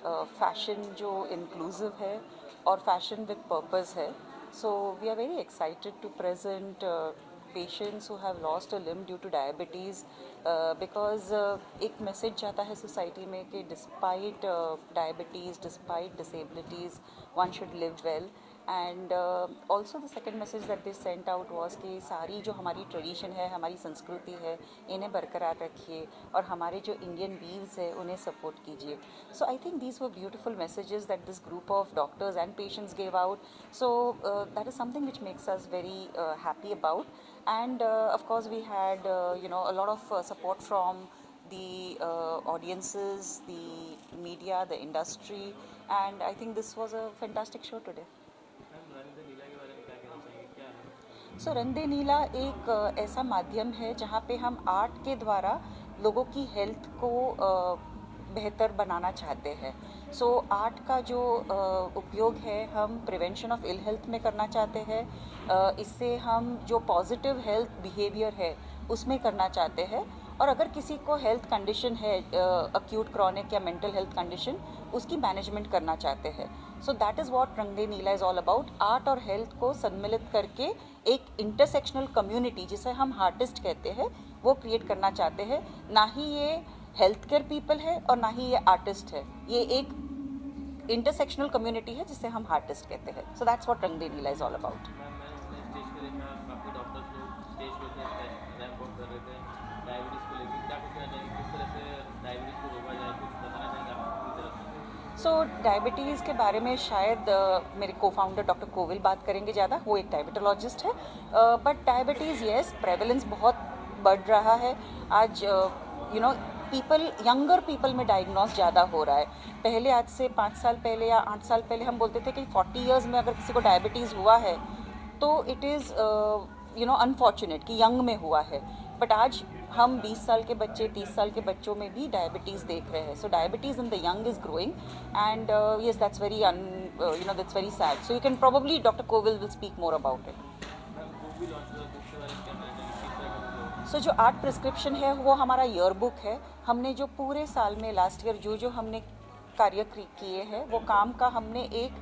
Fashion जो inclusive है और फैशन विद पर्पस है. So we are very excited to present patients who have lost a limb due to diabetes because एक message जाता है society में कि despite diabetes, despite disabilities, one should live well. And also the second message that they sent out was कि सारी जो हमारी tradition है, हमारी संस्कृति है, इन्हें बरकरार रखिए और हमारे जो इंडियन वीव्स है उन्हें सपोर्ट कीजिए. So I think these were beautiful messages that this group of doctors and patients gave out. So that is something which makes us very happy about. And of course we had a lot of support from the audiences, the media, the industry, and I think this was a fantastic show today. So रंदे नीला एक ऐसा माध्यम है जहाँ पे हम art के द्वारा लोगों की हेल्थ को बेहतर बनाना चाहते हैं. सो आर्ट का जो उपयोग है हम प्रिवेंशन ऑफ इल हेल्थ में करना चाहते हैं. इससे हम जो पॉजिटिव हेल्थ बिहेवियर है उसमें करना चाहते हैं. और अगर किसी को हेल्थ कंडीशन है, अक्यूट क्रॉनिक या मेंटल हेल्थ कंडीशन, उसकी मैनेजमेंट करना चाहते हैं. So that is what Rangde Neela is all about. Art और हेल्थ को सम्मिलित करके एक इंटरसेक्शनल कम्युनिटी जिसे हम आर्टिस्ट कहते हैं वो क्रिएट करना चाहते हैं. ना ही ये हेल्थ केयर पीपल है और ना ही ये आर्टिस्ट है, ये एक इंटरसेक्शनल कम्युनिटी है जिसे हम आर्टिस्ट कहते हैं. सो that's what Rang De Neela is all about. So diabetes के बारे में शायद मेरे को फाउंडर डॉक्टर कोविल बात करेंगे ज़्यादा. वो एक डायबिटोलॉजिस्ट है. बट डायबिटीज़ येस, प्रेवलेंस बहुत बढ़ रहा है आज. पीपल, यंगर पीपल में डायग्नोस ज़्यादा हो रहा है. पहले आज से 5 साल पहले या 8 साल पहले हम बोलते थे कि 40 इयर्स में अगर किसी को डायबिटीज़ हुआ है तो इट इज़ अनफॉर्चुनेट कि यंग में हुआ है. बट आज हम 20 साल के बच्चे, 30 साल के बच्चों में भी डायबिटीज़ देख रहे हैं. So diabetes in the young is growing and yes that's very that's very sad. So you can probably doctor Kovil will speak more about it. So जो आर्ट प्रिस्क्रिप्शन है वो हमारा ईयर बुक है. हमने जो पूरे साल में लास्ट ईयर जो हमने कार्य किए हैं वो काम का हमने एक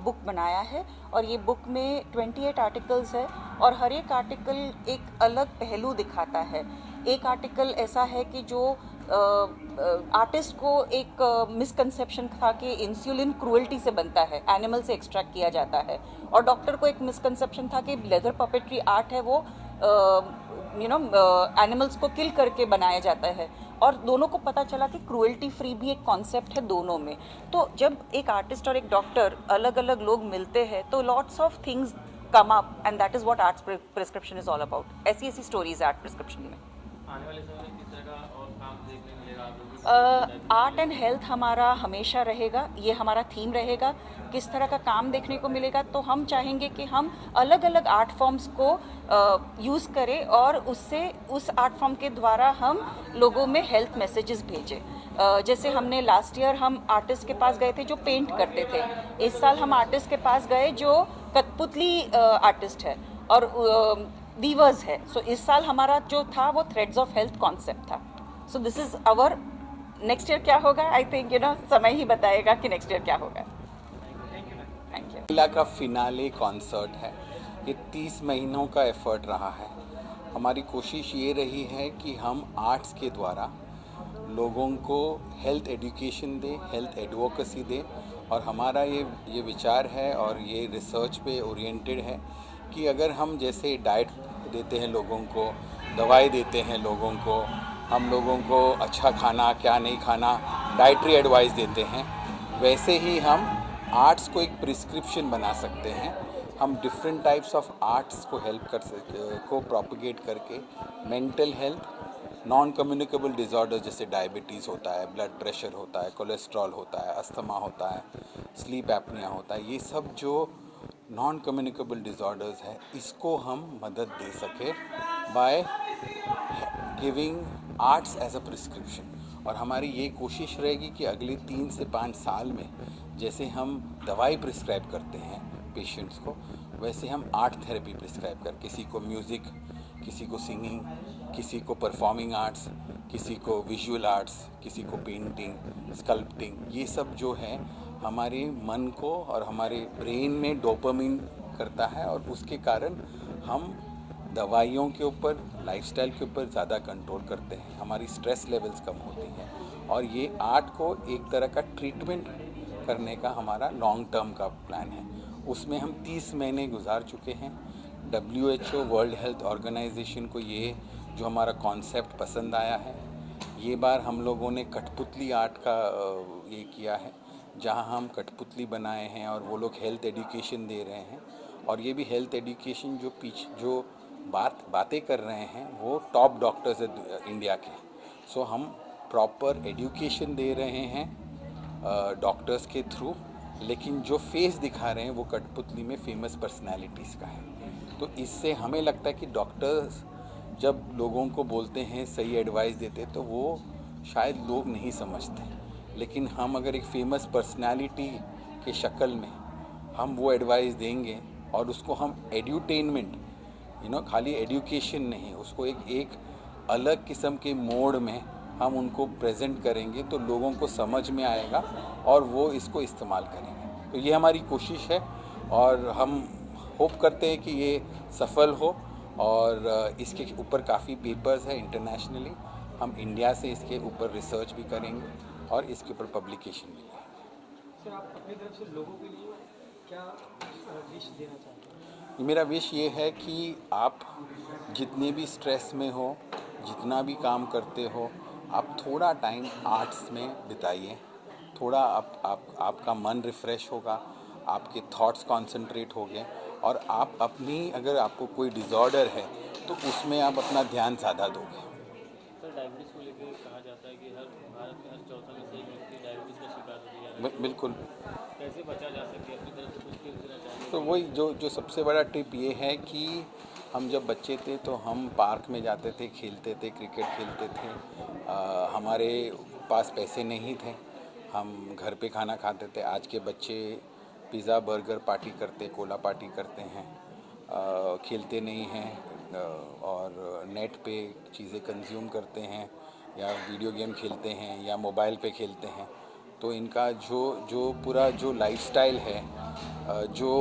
बुक बनाया है. और ये बुक में 28 आर्टिकल्स है और हर एक आर्टिकल एक अलग पहलू दिखाता है. एक आर्टिकल ऐसा है कि जो आर्टिस्ट को एक मिसकंसेप्शन था कि इंसुलिन क्रूअल्टी से बनता है, एनिमल से एक्सट्रैक्ट किया जाता है. और डॉक्टर को एक मिसकंसेप्शन था कि लेदर पपेट्री आर्ट है वो एनिमल्स को किल करके बनाया जाता है. और दोनों को पता चला कि क्रूअल्टी फ्री भी एक कॉन्सेप्ट है दोनों में. तो जब एक आर्टिस्ट और एक डॉक्टर अलग अलग लोग मिलते हैं तो lots of things come up and that is what art prescription is all about. ऐसी ऐसी स्टोरीज आर्ट प्रिस्क्रिप्शन में. आने वाले समय में किस तरह का और काम देखने मिलेगा? आर्ट एंड हेल्थ हमारा हमेशा रहेगा, ये हमारा थीम रहेगा. किस तरह का काम देखने को मिलेगा तो हम चाहेंगे कि हम अलग अलग आर्ट फॉर्म्स को यूज़ करें और उससे उस आर्ट फॉर्म के द्वारा हम लोगों में हेल्थ मैसेजेस भेजें. जैसे हमने लास्ट ईयर हम आर्टिस्ट के पास गए थे जो पेंट करते थे. इस साल हम आर्टिस्ट के पास गए जो कठपुतली आर्टिस्ट है और वीवर्स है. सो इस साल हमारा जो था वो थ्रेड्स ऑफ हेल्थ कॉन्सेप्ट था. So this is our. Next year क्या होगा आई थिंक समय ही बताएगा कि नेक्स्ट ईयर क्या होगा. Thank you. नीला का फिनाले कॉन्सर्ट है. ये 30 महीनों का एफर्ट रहा है. हमारी कोशिश ये रही है कि हम आर्ट्स के द्वारा लोगों को हेल्थ एजुकेशन दें, हेल्थ एडवोकेसी दें. और हमारा ये विचार है और ये रिसर्च पे ओरिएंटेड है कि अगर हम जैसे डाइट देते हैं लोगों को, दवाई देते हैं लोगों को, हम लोगों को अच्छा खाना क्या नहीं खाना डाइटरी एडवाइस देते हैं, वैसे ही हम आर्ट्स को एक प्रिस्क्रिप्शन बना सकते हैं. हम डिफरेंट टाइप्स ऑफ आर्ट्स को को प्रोपगेट करके mental health, non communicable disorder जैसे डायबिटीज़ होता है, ब्लड प्रेशर होता है, कोलेस्ट्रॉल होता है, अस्थमा होता है, स्लीप एपनिया होता है, ये सब जो नॉन कम्युनिकेबल डिज़ॉर्डर्स है इसको हम मदद दे सके by giving arts as a prescription. और हमारी ये कोशिश रहेगी कि अगले 3 से 5 साल में जैसे हम दवाई प्रिस्क्राइब करते हैं पेशेंट्स को, वैसे हम आर्ट थेरेपी प्रिस्क्राइब कर, किसी को म्यूज़िक, किसी को सिंगिंग, किसी को परफॉर्मिंग आर्ट्स, किसी को विजुअल आर्ट्स, किसी को पेंटिंग, स्कल्पटिंग, ये सब जो है हमारे मन को और हमारे ब्रेन में डोपामिन करता है और उसके कारण हम दवाइयों के ऊपर, लाइफस्टाइल के ऊपर ज़्यादा कंट्रोल करते हैं, हमारी स्ट्रेस लेवल्स कम होती हैं और ये आर्ट को एक तरह का ट्रीटमेंट करने का हमारा लॉन्ग टर्म का प्लान है। उसमें हम 30 महीने गुजार चुके हैं। WHO वर्ल्ड हेल्थ ऑर्गेनाइजेशन को ये जो हमारा कॉन्सेप्ट पसंद आया है। ये बार हम लोगों ने कठपुतली आर्ट का ये किया है, जहाँ हम कठपुतली बनाए हैं और वो लोग हेल्थ एजुकेशन दे रहे हैं और ये भी हेल्थ एजुकेशन जो बातें कर रहे हैं वो टॉप डॉक्टर्स है इंडिया के। सो हम प्रॉपर एजुकेशन दे रहे हैं डॉक्टर्स के थ्रू, लेकिन जो फेस दिखा रहे हैं वो कठपुतली में फेमस पर्सनालिटीज़ का है। तो इससे हमें लगता है कि डॉक्टर्स जब लोगों को बोलते हैं, सही एडवाइस देते, तो वो शायद लोग नहीं समझते, लेकिन हम अगर एक फेमस पर्सनालिटी के शक्ल में हम वो एडवाइस देंगे और उसको हम एड्यूटेनमेंट, खाली एजुकेशन नहीं, उसको एक अलग किस्म के मोड में हम उनको प्रेजेंट करेंगे तो लोगों को समझ में आएगा और वो इसको इस्तेमाल करेंगे। तो ये हमारी कोशिश है और हम होप करते हैं कि ये सफल हो और इसके ऊपर काफ़ी पेपर्स है इंटरनेशनली। हम इंडिया से इसके ऊपर रिसर्च भी करेंगे और इसके ऊपर पब्लिकेशन भी करेंगे। सर, आप अपनी तरफ से लोगों के लिए क्या विश देना चाहते हैं? मेरा विश ये है कि आप जितने भी स्ट्रेस में हो, जितना भी काम करते हो, आप थोड़ा टाइम आर्ट्स में बिताइए। थोड़ा आपका मन रिफ़्रेश होगा, आपके थॉट्स कंसंट्रेट होंगे और आप अपनी, अगर आपको कोई डिसऑर्डर है तो उसमें आप अपना ध्यान ज़्यादा दोगे। सर, डायबिटीज़ को लेकर कहा जाता है कि भारत में हर चौथा में से एक व्यक्ति डायबिटीज़ का शिकार हो गया है। बिल्कुल। कैसे बचा जा सके, अपनी तरफ से कुछ टिप्स देना चाहेंगे? तो वही जो सबसे बड़ा टिप ये है कि हम जब बच्चे थे तो हम पार्क में जाते थे, खेलते थे, क्रिकेट खेलते थे। हमारे पास पैसे नहीं थे, हम घर पे खाना खाते थे। आज के बच्चे पिज़्ज़ा बर्गर पार्टी करते, कोला पार्टी करते हैं, खेलते नहीं हैं और नेट पे चीज़ें कंज्यूम करते हैं या वीडियो गेम खेलते हैं या मोबाइल पे खेलते हैं। तो इनका जो पूरा जो लाइफस्टाइल है, जो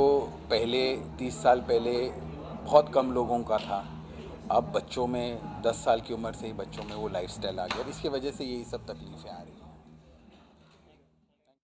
पहले 30 साल पहले बहुत कम लोगों का था, अब बच्चों में 10 साल की उम्र से ही बच्चों में वो लाइफस्टाइल आ गया और इसकी वजह से यही सब तकलीफ़ें आ रही हैं।